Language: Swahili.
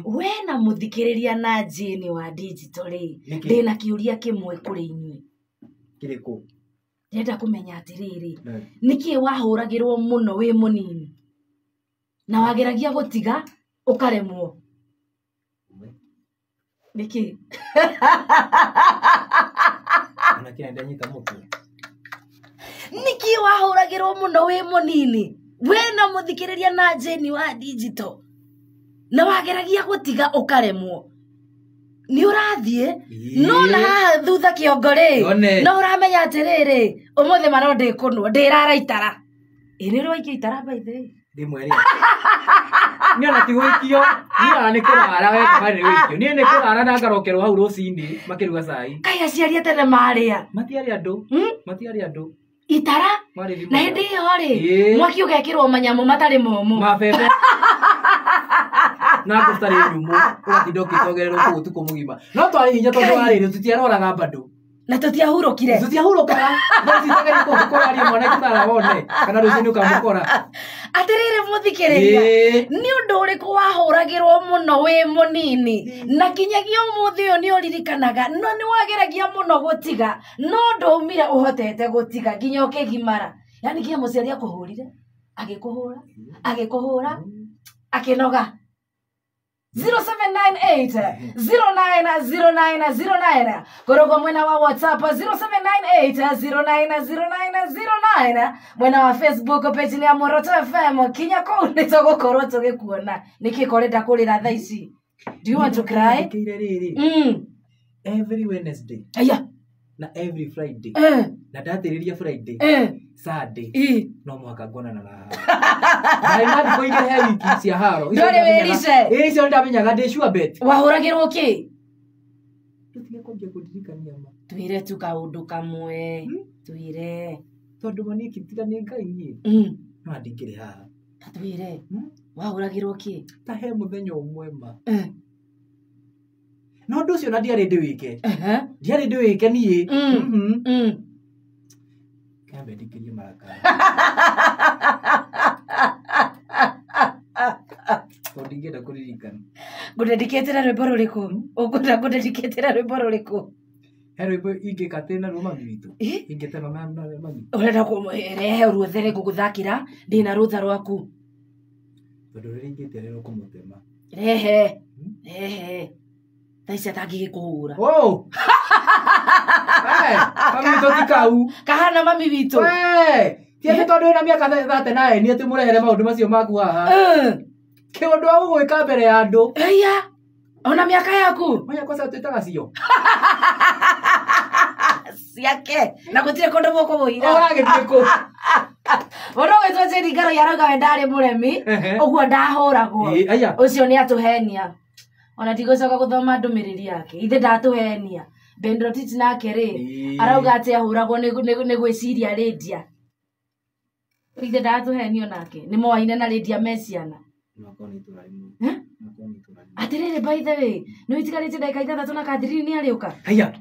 we na muthikiriria na Jane wa digital ri ndina kiuria kimwe kuri inyui kiriko ndenda kumenya atiriri niki wahuragirwo muno wi munini na wageragia gutiga ukaremwo niki ana kienda nyita mutu niki wahuragirwo muno wi munini we na muthikiriria na Jane wa digital na wageragia gutiga ukaremwo ni urathie no na haha thutha kiongore no uramenya atiriri umuthe maronde kunwo ndirara itara ini ro iki itara baithe ndi mweri ni ona ti gwikio ni ona ni kurara we kabari wikio ni ni kurara na ngarokerwo hau rucini makiruga cai kai aciari tene maria matiari andu itara na hindi iyo ri mwaki ugekirwo manyamu matari momo mabebe na gustari nyumu ugatindoki togerero ku utuko mugima no twari hinya tondu ari tutiaroraga bado na tutiahurukire no citageri ku kukoraria mwana kitara wone kana rucini ukamukora atirire muthikiriria ni undu uriku wahuragirwo muno wi munini na kinyagio muthi uyu ni uririkanaga no ni wageragia muno gutiga no ndaumire uhotete gutiga nginya ukigimara yani kia muciari akuhurire agikuhura akinoga 0798 090909 korogo mwena wa WhatsApp 0798 090909 mwena wa Facebook page ni ya Moroto FM kinya ko nitogukorwo tugikuona nikikorenda kurira thaa ici. Do you want to cry? Every Wednesday aya na every Friday na datiriria Friday Saturday no mwaka ngona na ai na ko igere he wiki cia haro ndore werise icio ndamenyaga ndi sure bet wahuragirwo ki tutige konje kudirikania ma twire tu kaundu kamwe twire tondu mani kitira ni ngai ni no ndikire haha twire wahuragirwo ki ta he muthenya umwe ma no ndu cio na ndiari ndi wike ndiari ndi wike nie kambe ndikirie marakara ndingenda kuririkana ngudediketera rwimbo ruriku ngudediketera rwimbo ruriku rwimbo ingikatena ruma bitu ingitema mami urenda kumurehe ruothere nguguthakira ndina rutha rwaku tondu riri ingiterero kumutema rehe thaisi atangigikuhura mami witu tikau kahana mami witu tiende tondu wina miaka 39 ni ati murehere maundu macio maku haha kiundu wa gugwika mbere ya andu eya ona miaka yaku moya kwanza twitaga cio ciake na gutire kondu guko buira uragithie ku Wono wetwo Jane Ngaro yarauga we ndari muremi uguo ndahuragwo ucio ni atuhenia ona tigucoka guthoma ndumiriri yake ithe ndatuhenia Bendrotich nake ri arauga ati ahuragwo ni gwiciria Lydia ithe ndatuhenio nake ni moaine na Lydia Mesiana atiriri by the way ni witigarite ndagika 3 na Catherine ni ariuka haya